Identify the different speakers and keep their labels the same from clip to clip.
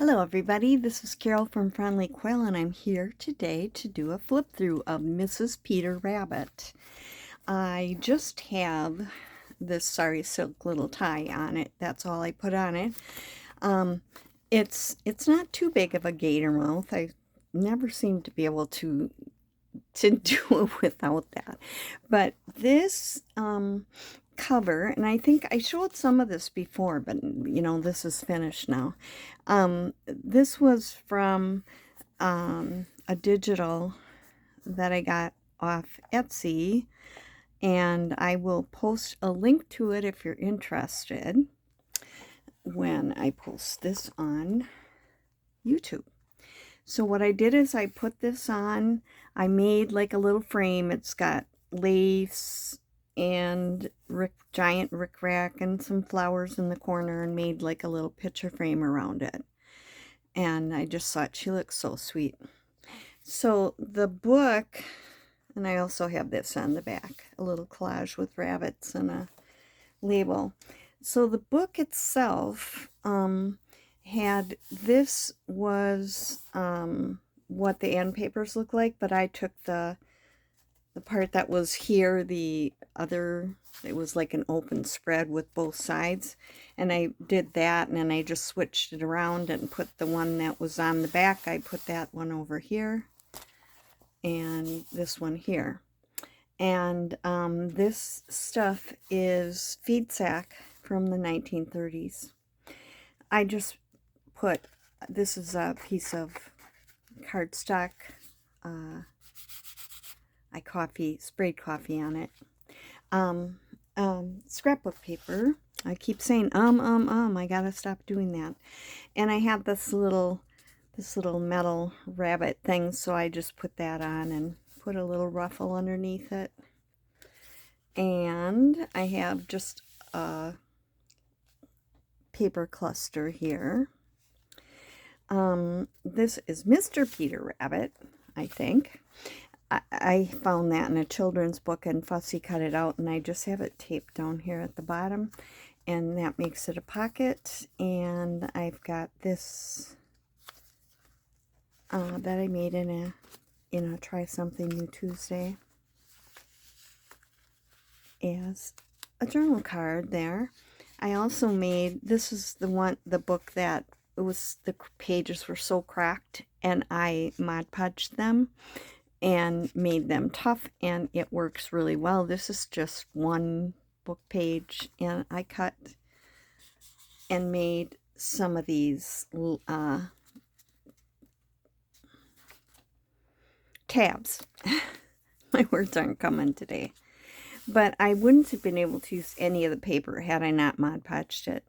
Speaker 1: Hello everybody, this is Carol from Friendly Quill and I'm here today to do a flip through of Mrs. Peter Rabbit. I just have this Sorry Silk little tie on it. That's all I put on it. It's not too big of a gator mouth. I never seem to be able to do it without that. But this cover, and I think I showed some of this before, but you know, this is finished now. This was from a digital that I got off Etsy, and I will post a link to it if you're interested when I post this on YouTube. So what I did is I put this on, I made like a little frame. It's got lace and giant rickrack and some flowers in the corner, and made like a little picture frame around it. And I just thought she looks so sweet. So the book, and I also have this on the back, a little collage with rabbits and a label. So the book itself had, this was what the end papers look like, but I took the part that was here, the other, it was like an open spread with both sides, and I did that, and then I just switched it around and put the one that was on the back, I put that one over here and this one here. And this stuff is feed sack from the 1930s. I just put, this is a piece of cardstock, I sprayed coffee on it. Scrapbook paper. I keep saying I gotta stop doing that. And I have this little metal rabbit thing, so I just put that on and put a little ruffle underneath it. And I have just a paper cluster here. This is Mr. Peter Rabbit, I think. I found that in a children's book and Fussy cut it out, and I just have it taped down here at the bottom, and that makes it a pocket. And I've got this that I made in a Try Something New Tuesday as a journal card there. I also made, this is the book that it was, the pages were so cracked, and I Mod Podged them and made them tough, and it works really well. This is just one book page, and I cut and made some of these tabs. My words aren't coming today. But I wouldn't have been able to use any of the paper had I not Mod Podged it.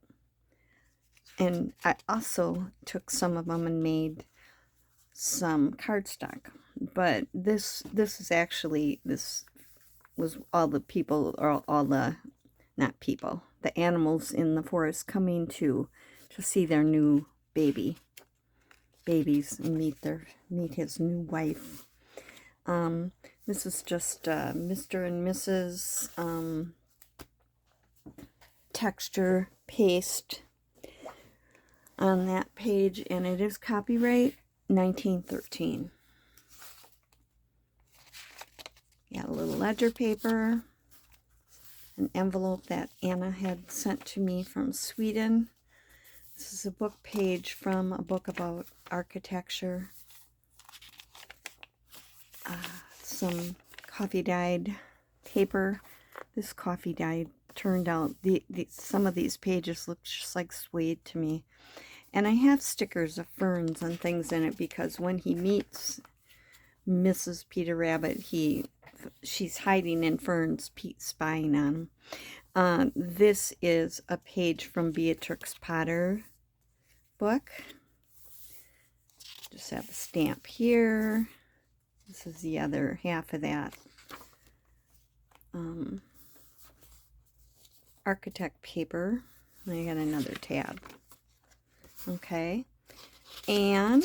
Speaker 1: And I also took some of them and made some cardstock. But this is actually, this was all the people, or all the, not people, the animals in the forest coming to see their new babies and meet his new wife. This is just Mr. and Mrs. Texture paste on that page, and it is copyright 1913. Got a little ledger paper, an envelope that Anna had sent to me from Sweden. This is a book page from a book about architecture. Some coffee dyed paper. This coffee dyed turned out, some of these pages look just like suede to me. And I have stickers of ferns and things in it, because when he meets Mrs. Peter Rabbit, she's hiding in ferns, spying on him. This is a page from Beatrix Potter book. Just have a stamp here. This is the other half of that. Architect paper. I got another tab. Okay. And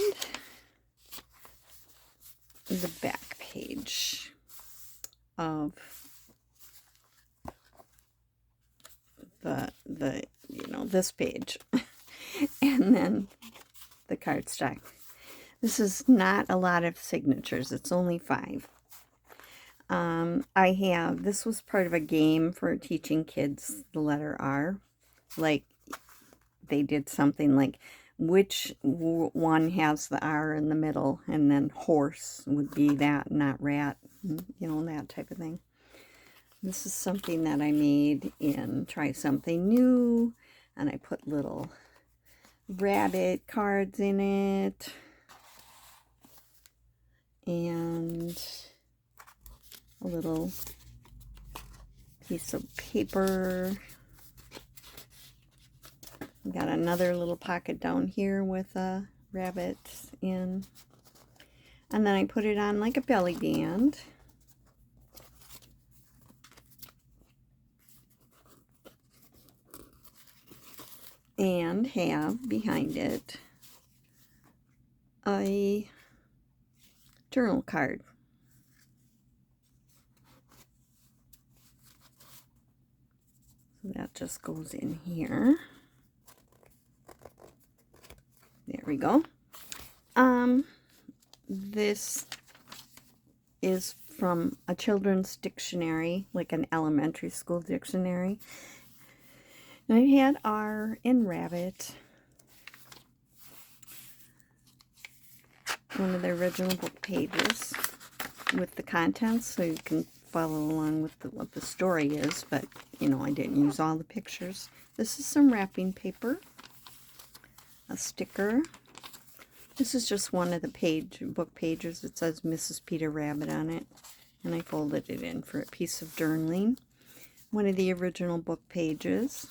Speaker 1: the back page of the you know, this page. And then the cardstock. This is not a lot of signatures. It's only 5. This was part of a game for teaching kids the letter R. Like, they did something like, which one has the R in the middle, and then horse would be that, not rat, you know, that type of thing. This is something that I made in Try Something New, and I put little rabbit cards in it, and a little piece of paper. Got another little pocket down here with a rabbit in. And then I put it on like a belly band. And have behind it a journal card. So that just goes in here. There we go. This is from a children's dictionary, like an elementary school dictionary. And I had R and rabbit. One of the original book pages with the contents, so you can follow along with what the story is, but, you know, I didn't use all the pictures. This is some wrapping paper. A sticker. This is just one of the book pages. It says Mrs. Peter Rabbit on it, and I folded it in for a piece of journaling. One of the original book pages.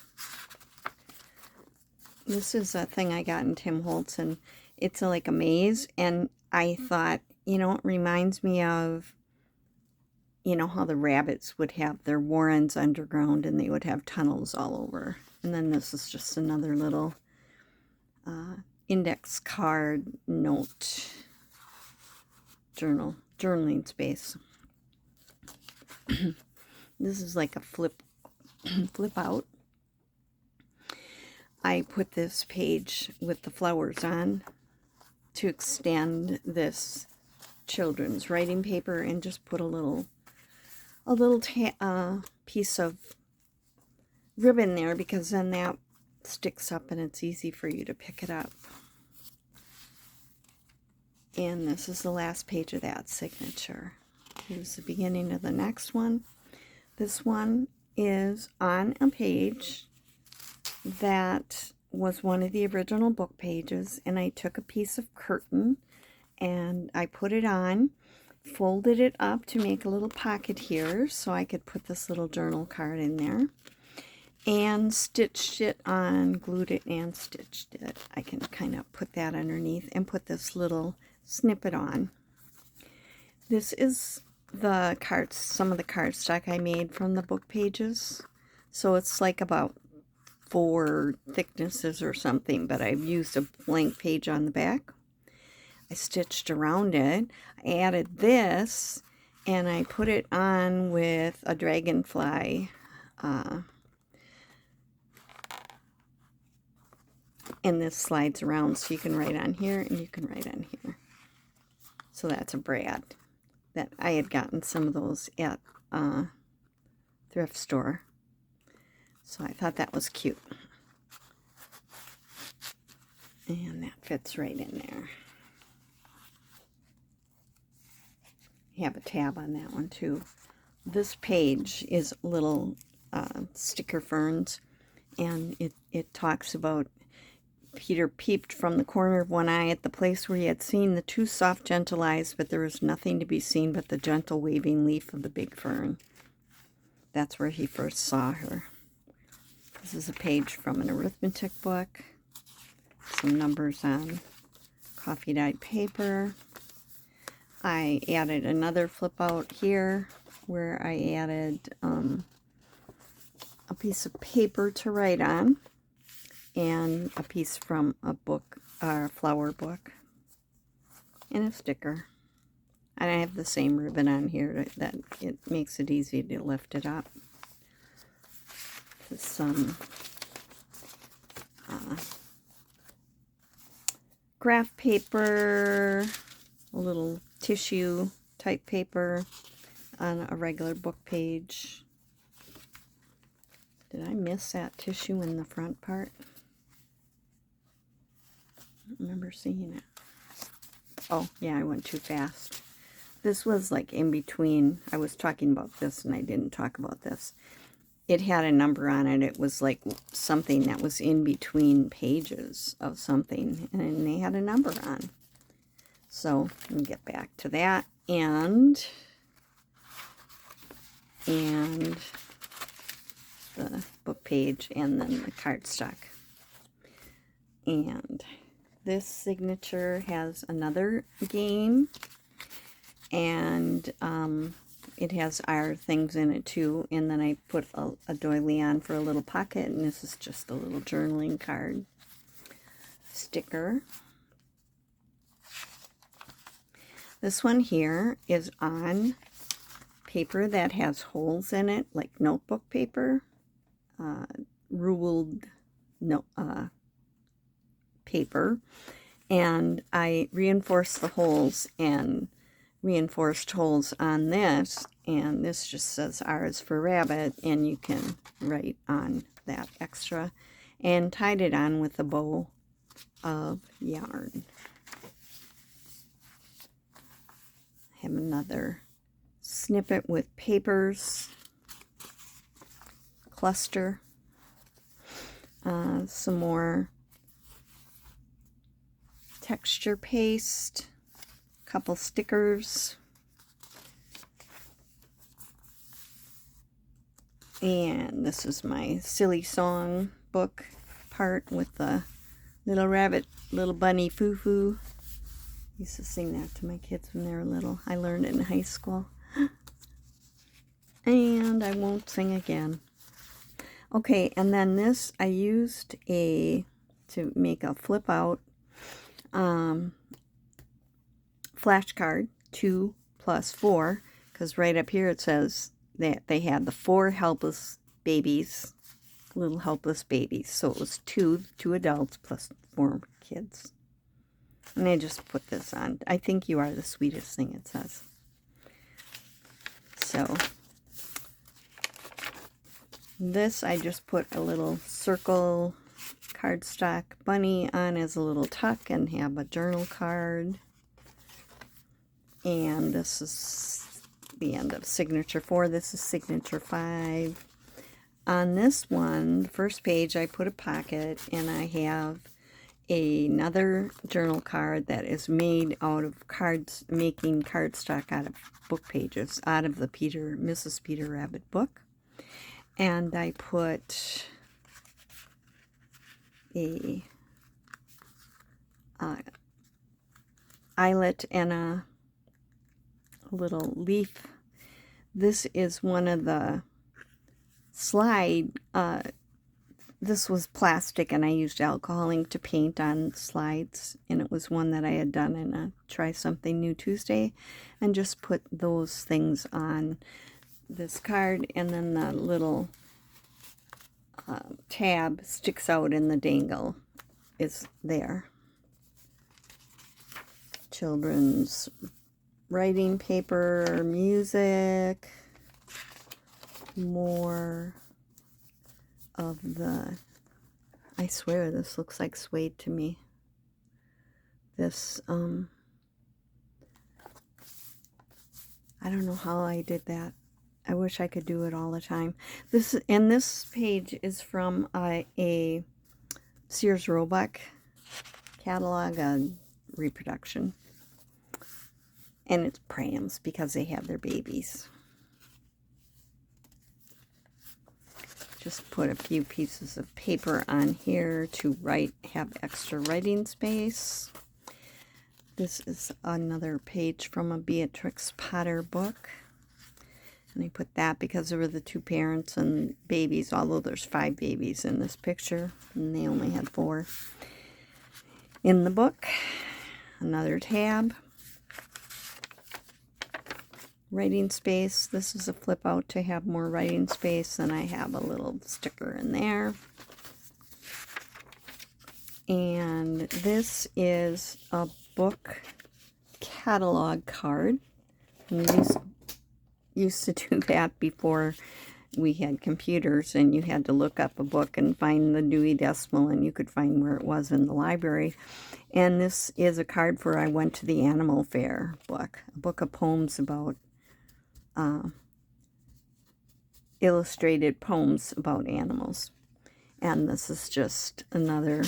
Speaker 1: This is a thing I got in Tim Holtz, and it's like a maze, and I thought, you know, it reminds me of, you know, how the rabbits would have their warrens underground, and they would have tunnels all over. And then this is just another little index card note journaling space. This is like a flip out. I put this page with the flowers on to extend this children's writing paper, and just put a little piece of ribbon there, because then that sticks up and it's easy for you to pick it up. And this is the last page of that signature. Here's the beginning of the next one. This one is on a page that was one of the original book pages, and I took a piece of curtain and I put it on, folded it up to make a little pocket here so I could put this little journal card in there, and stitched it on, glued it and stitched it. I can kind of put that underneath and put this little snippet on. This is the cards, some of the cardstock I made from the book pages. So it's like about 4 thicknesses or something, but I've used a blank page on the back. I stitched around it. I added this, and I put it on with a dragonfly. And this slides around, so you can write on here and you can write on here. So that's a brad. That I had gotten some of those at thrift store. So I thought that was cute. And that fits right in there. You have a tab on that one too. This page is little sticker ferns, and it talks about Peter peeped from the corner of one eye at the place where he had seen the 2 soft, gentle eyes, but there was nothing to be seen but the gentle waving leaf of the big fern. That's where he first saw her. This is a page from an arithmetic book. Some numbers on coffee dyed paper. I added another flip out here where I added a piece of paper to write on, and a piece from a book, a flower book, and a sticker. And I have the same ribbon on here that it makes it easy to lift it up. Some graph paper, a little tissue type paper on a regular book page. Did I miss that tissue in the front part? I don't remember seeing it. Oh, yeah, I went too fast. This was like in between. I was talking about this and I didn't talk about this. It had a number on it. It was like something that was in between pages of something, and they had a number on. So let me get back to that. And the book page, and then the cardstock. And this signature has another game, and it has our things in it too. And then I put a doily on for a little pocket, and this is just a little journaling card sticker. This one here is on paper that has holes in it, like notebook paper, ruled paper, and I reinforced the holes and reinforced holes on this, and this just says R is for rabbit, and you can write on that extra, and tied it on with a bow of yarn. I have another snippet with papers, cluster, some more texture paste, a couple stickers, and this is my silly song book part with the little rabbit, little bunny foo-foo. Used to sing that to my kids when they were little. I learned it in high school. And I won't sing again. Okay, and then this I used to make a flip out flashcard 2 plus 4, because right up here it says that they had the 4 helpless babies, little helpless babies. So it was 2 adults plus 4 kids. And I just put this on. I think you are the sweetest thing, it says. So this I just put a little circle cardstock bunny on as a little tuck and have a journal card. And this is the end of signature 4. This is signature 5. On this one, the first page, I put a pocket, and I have another journal card that is made out of cards, making cardstock out of book pages, out of the Mrs. Peter Rabbit book. And I put a eyelet and a little leaf. This is one of the slide, this was plastic, and I used alcohol ink to paint on slides, and it was one that I had done in a Try Something New Tuesday, and just put those things on this card, and then the little tab sticks out in the dangle is there. Children's writing paper, music, more of the, I swear this looks like suede to me. This, I don't know how I did that. I wish I could do it all the time. This page is from a Sears Roebuck catalog, reproduction. And it's prams because they have their babies. Just put a few pieces of paper on here to have extra writing space. This is another page from a Beatrix Potter book. And I put that because there were the 2 parents and babies, although there's 5 babies in this picture, and they only had 4 in the book. Another tab. Writing space. This is a flip out to have more writing space, and I have a little sticker in there. And this is a book catalog card. We used to do that before we had computers, and you had to look up a book and find the Dewey Decimal, and you could find where it was in the library. And this is a card for I Went to the Animal Fair book, a book of poems about illustrated poems about animals. And this is just another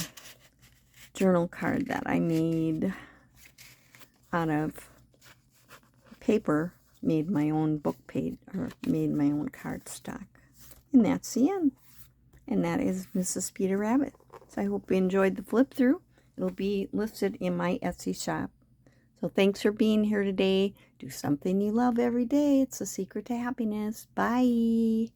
Speaker 1: journal card that I made out of paper, made my own book page, or made my own cardstock. And that's the end. And that is Mrs. Peter Rabbit. So I hope you enjoyed the flip through. It'll be listed in my Etsy shop. So thanks for being here today. Do something you love every day. It's the secret to happiness. Bye.